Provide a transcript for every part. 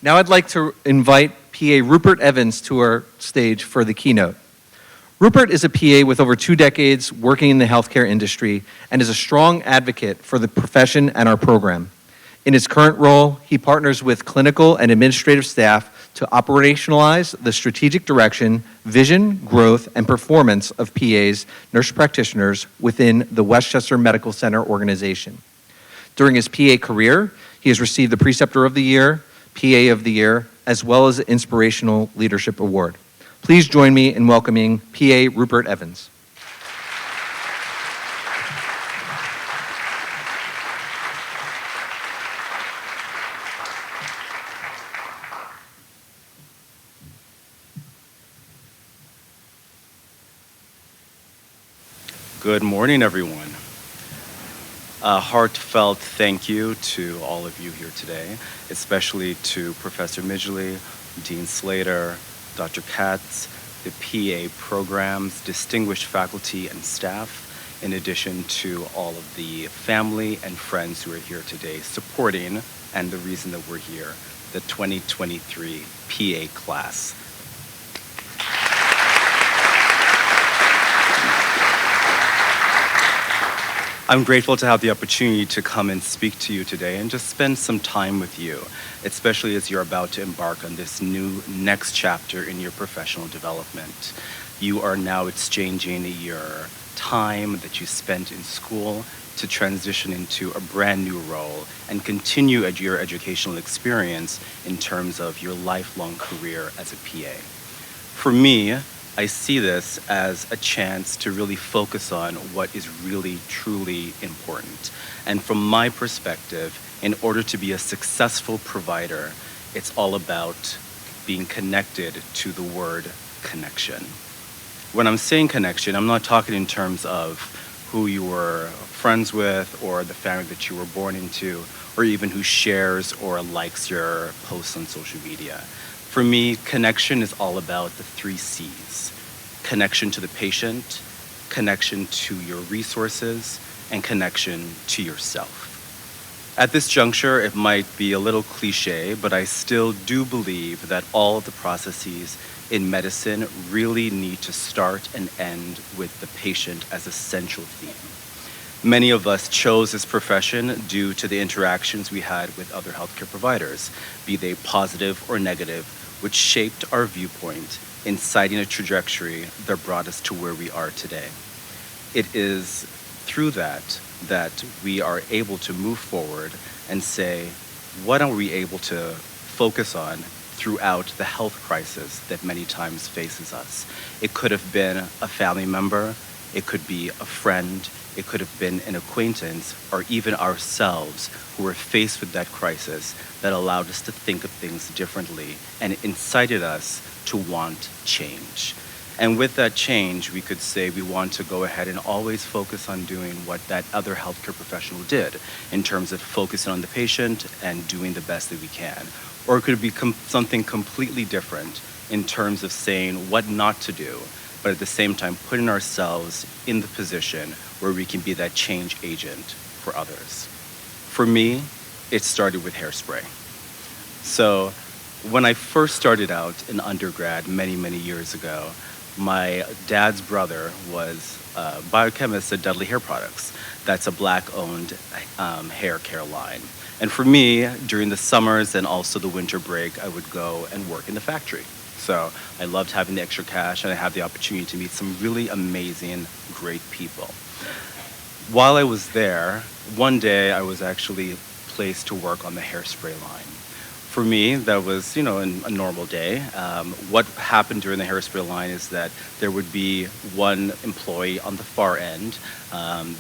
Now I'd like to invite PA Rupert Evans to our stage for the keynote. Rupert is a PA with over 2 decades working in the healthcare industry and is a strong advocate for the profession and our program. In his current role, he partners with clinical and administrative staff to operationalize the strategic direction, vision, growth, and performance of PAs, nurse practitioners, within the Westchester Medical Center organization. During his PA career, he has received the Preceptor of the Year, PA of the Year, as well as the Inspirational Leadership Award. Please join me in welcoming PA Rupert Evans. Good morning, everyone. A heartfelt thank you to all of you here today, especially to Professor Midgley, Dean Slater, Dr. Katz, the PA programs, distinguished faculty and staff, in addition to all of the family and friends who are here today supporting, and the reason that we're here, the 2023 PA class. I'm grateful to have the opportunity to come and speak to you today and just spend some time with you, especially as you're about to embark on this new next chapter in your professional development. You are now exchanging your time that you spent in school to transition into a brand new role and continue your educational experience in terms of your lifelong career as a PA. For me, I see this as a chance to really focus on what is really, truly important. And from my perspective, in order to be a successful provider, it's all about being connected to the word connection. When I'm saying connection, I'm not talking in terms of who you were friends with or the family that you were born into, or even who shares or likes your posts on social media. For me, connection is all about the 3 C's. Connection to the patient, connection to your resources, and connection to yourself. At this juncture, it might be a little cliche, but I still do believe that all of the processes in medicine really need to start and end with the patient as a central theme. Many of us chose this profession due to the interactions we had with other healthcare providers, be they positive or negative, which shaped our viewpoint, inciting a trajectory that brought us to where we are today. It is through that we are able to move forward and say, what are we able to focus on throughout the health crisis that many times faces us? It could have been a family member, it could be a friend, it could have been an acquaintance, or even ourselves who were faced with that crisis that allowed us to think of things differently and incited us to want change. And with that change, we could say we want to go ahead and always focus on doing what that other healthcare professional did in terms of focusing on the patient and doing the best that we can. Or it could be something completely different in terms of saying what not to do, but at the same time putting ourselves in the position where we can be that change agent for others. For me, it started with hairspray. So when I first started out in undergrad many, many years ago, my dad's brother was a biochemist at Dudley Hair Products. That's a Black-owned hair care line. And for me, during the summers and also the winter break, I would go and work in the factory. So I loved having the extra cash, and I had the opportunity to meet some really amazing, great people. While I was there, one day I was actually placed to work on the hairspray line. For me, that was, a normal day. What happened during the hairspray line is that there would be one employee on the far end.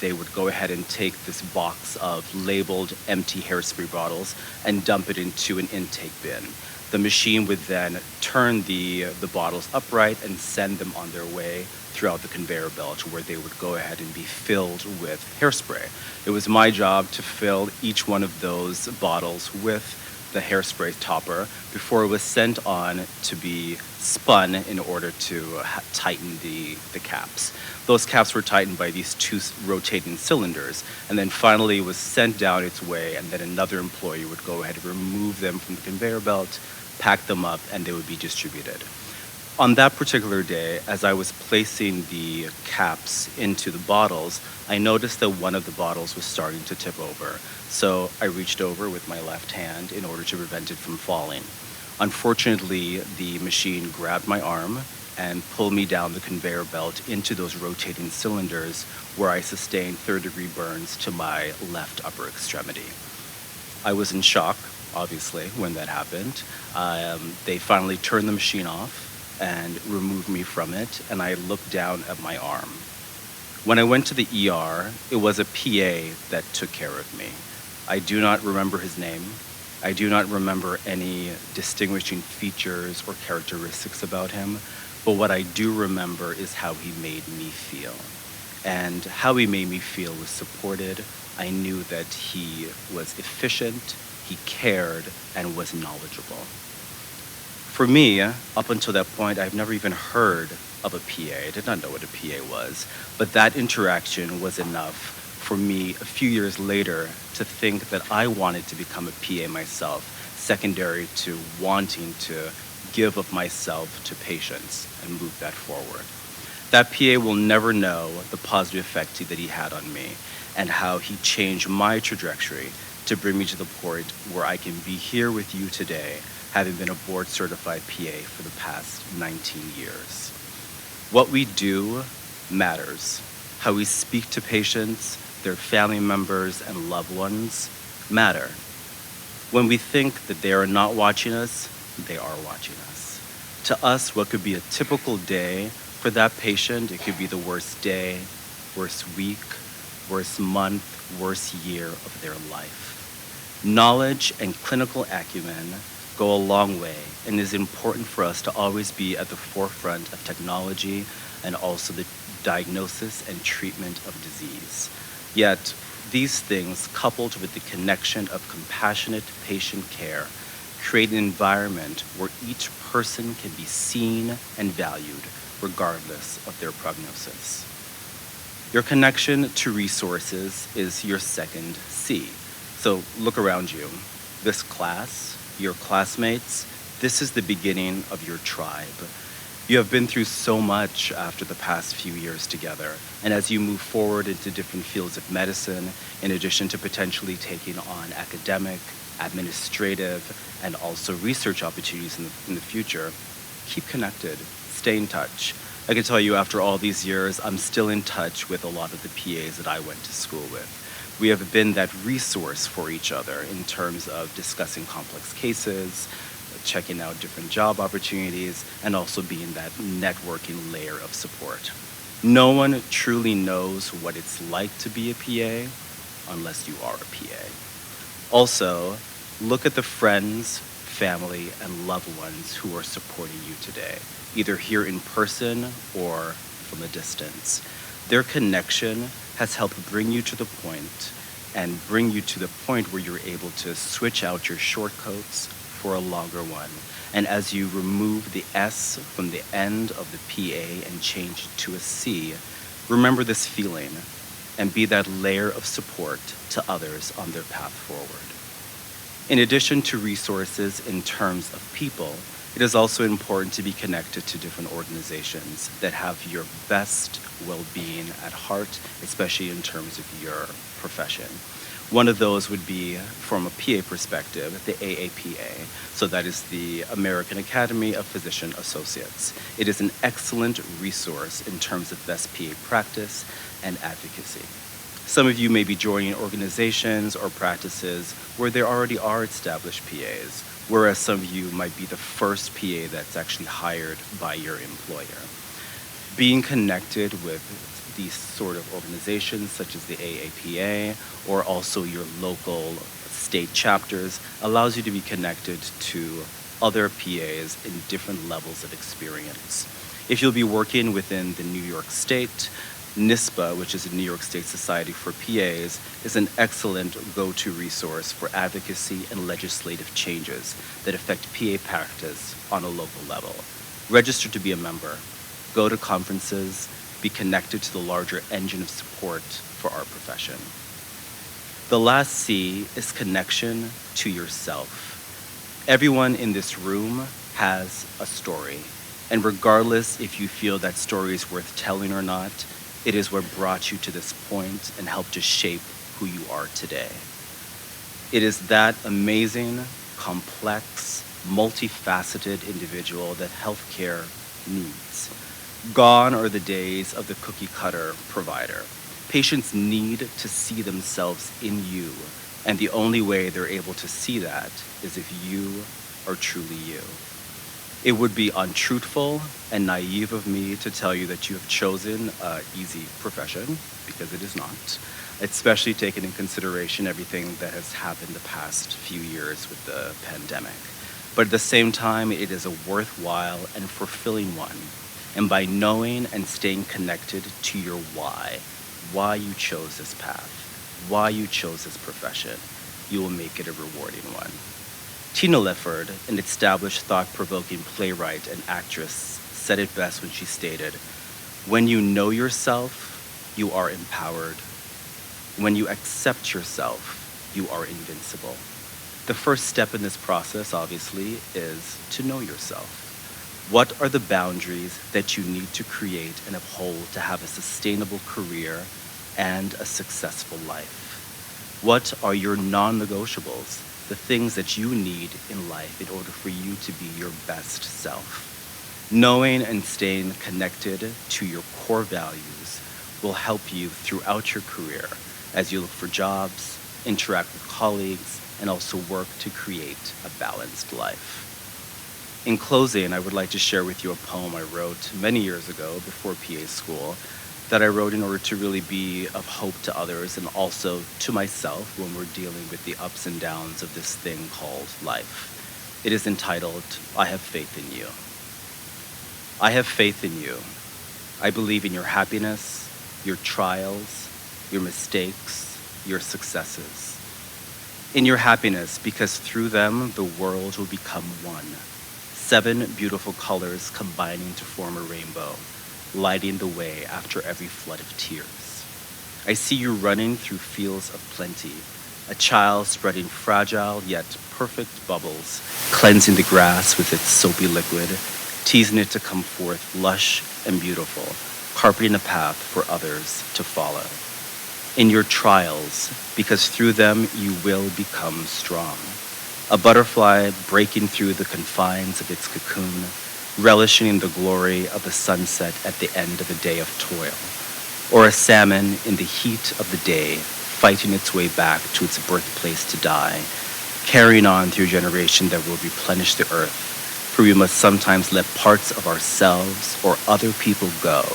They would go ahead and take this box of labeled empty hairspray bottles and dump it into an intake bin. The machine would then turn the bottles upright and send them on their way throughout the conveyor belt where they would go ahead and be filled with hairspray. It was my job to fill each one of those bottles with the hairspray topper before it was sent on to be spun in order to tighten the caps. Those caps were tightened by these two rotating cylinders, and then finally it was sent down its way, and then another employee would go ahead and remove them from the conveyor belt, pack them up, and they would be distributed. On that particular day, as I was placing the caps into the bottles, I noticed that one of the bottles was starting to tip over. So I reached over with my left hand in order to prevent it from falling. Unfortunately, the machine grabbed my arm and pulled me down the conveyor belt into those rotating cylinders, where I sustained third-degree burns to my left upper extremity. I was in shock, obviously, when that happened. They finally turned the machine off and removed me from it, and I looked down at my arm. When I went to the ER, it was a PA that took care of me. I do not remember his name. I do not remember any distinguishing features or characteristics about him, but what I do remember is how he made me feel. And how he made me feel was supported. I knew that he was efficient, he cared, and was knowledgeable. For me, up until that point, I've never even heard of a PA. I did not know what a PA was, but that interaction was enough for me a few years later to think that I wanted to become a PA myself, secondary to wanting to give of myself to patients and move that forward. That PA will never know the positive effect that he had on me and how he changed my trajectory to bring me to the point where I can be here with you today, having been a board-certified PA for the past 19 years. What we do matters. How we speak to patients, their family members, and loved ones matter. When we think that they are not watching us, they are watching us. To us, what could be a typical day, for that patient, it could be the worst day, worst week, worst month, worst year of their life. Knowledge and clinical acumen go a long way, and it is important for us to always be at the forefront of technology and also the diagnosis and treatment of disease. Yet, these things, coupled with the connection of compassionate patient care, create an environment where each person can be seen and valued, regardless of their prognosis. Your connection to resources is your second C. So look around you. This class, your classmates, this is the beginning of your tribe. You have been through so much after the past few years together, and as you move forward into different fields of medicine, in addition to potentially taking on academic, administrative, and also research opportunities in the future, keep connected, stay in touch. I can tell you after all these years, I'm still in touch with a lot of the PAs that I went to school with. We have been that resource for each other in terms of discussing complex cases, checking out different job opportunities, and also being that networking layer of support. No one truly knows what it's like to be a PA unless you are a PA. Also, look at the friends, family, and loved ones who are supporting you today, either here in person or from a distance. Their connection has helped bring you to the point where you're able to switch out your short coats for a longer one. And as you remove the S from the end of the PA and change it to a C, remember this feeling and be that layer of support to others on their path forward. In addition to resources in terms of people, it is also important to be connected to different organizations that have your best well-being at heart, especially in terms of your profession. One of those would be, from a PA perspective, the AAPA. So that is the American Academy of Physician Associates. It is an excellent resource in terms of best PA practice and advocacy. Some of you may be joining organizations or practices where there already are established PAs, whereas some of you might be the first PA that's actually hired by your employer. Being connected with these sort of organizations, such as the AAPA, or also your local state chapters, allows you to be connected to other PAs in different levels of experience. If you'll be working within the New York State, NISPA, which is the New York State Society for PAs, is an excellent go-to resource for advocacy and legislative changes that affect PA practice on a local level. Register to be a member, go to conferences, be connected to the larger engine of support for our profession. The last C is connection to yourself. Everyone in this room has a story, and regardless if you feel that story is worth telling or not, it is what brought you to this point and helped to shape who you are today. It is that amazing, complex, multifaceted individual that healthcare needs. Gone are the days of the cookie-cutter provider. Patients need to see themselves in you, and the only way they're able to see that is if you are truly you. It would be untruthful and naive of me to tell you that you have chosen an easy profession, because it is not, especially taking in consideration everything that has happened the past few years with the pandemic. But at the same time, it is a worthwhile and fulfilling one. And by knowing and staying connected to your why you chose this path, why you chose this profession, you will make it a rewarding one. Tina Lefford, an established thought-provoking playwright and actress, said it best when she stated, "When you know yourself, you are empowered. When you accept yourself, you are invincible." The first step in this process, obviously, is to know yourself. What are the boundaries that you need to create and uphold to have a sustainable career and a successful life? What are your non-negotiables? The things that you need in life in order for you to be your best self. Knowing and staying connected to your core values will help you throughout your career as you look for jobs, interact with colleagues, and also work to create a balanced life. In closing, I would like to share with you a poem I wrote many years ago before PA school that I wrote in order to really be of hope to others and also to myself when we're dealing with the ups and downs of this thing called life. It is entitled, "I Have Faith in You." I have faith in you. I believe in your happiness, your trials, your mistakes, your successes. In your happiness, because through them the world will become one. 7 beautiful colors combining to form a rainbow, lighting the way after every flood of tears. I see you running through fields of plenty, a child spreading fragile yet perfect bubbles, cleansing the grass with its soapy liquid, teasing it to come forth lush and beautiful, carpeting a path for others to follow. In your trials, because through them you will become strong. A butterfly breaking through the confines of its cocoon, relishing in the glory of the sunset at the end of a day of toil, or a salmon in the heat of the day, fighting its way back to its birthplace to die, carrying on through a generation that will replenish the earth, for we must sometimes let parts of ourselves or other people go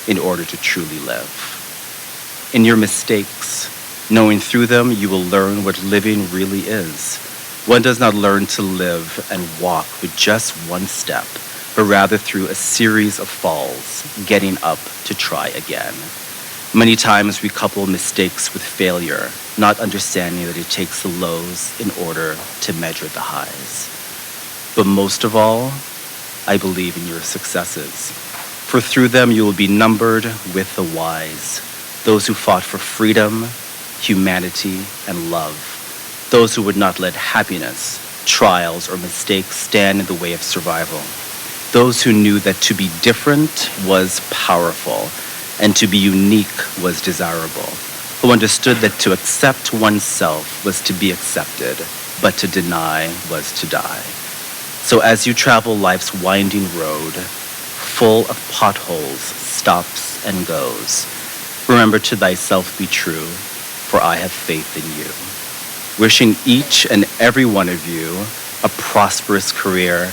in order to truly live. In your mistakes, knowing through them you will learn what living really is. One does not learn to live and walk with just one step, but rather through a series of falls, getting up to try again. Many times we couple mistakes with failure, not understanding that it takes the lows in order to measure the highs. But most of all, I believe in your successes, for through them you will be numbered with the wise, those who fought for freedom, humanity, and love. Those who would not let happiness, trials, or mistakes stand in the way of survival. Those who knew that to be different was powerful and to be unique was desirable. Who understood that to accept oneself was to be accepted, but to deny was to die. So as you travel life's winding road, full of potholes, stops, and goes, remember to thyself be true, for I have faith in you. Wishing each and every one of you a prosperous career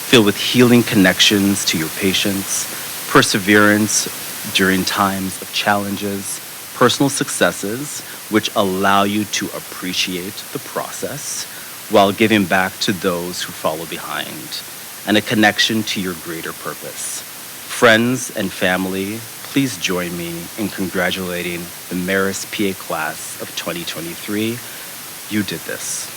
filled with healing connections to your patients, perseverance during times of challenges, personal successes which allow you to appreciate the process while giving back to those who follow behind, and a connection to your greater purpose. Friends and family, please join me in congratulating the Marist PA class of 2023. You did this.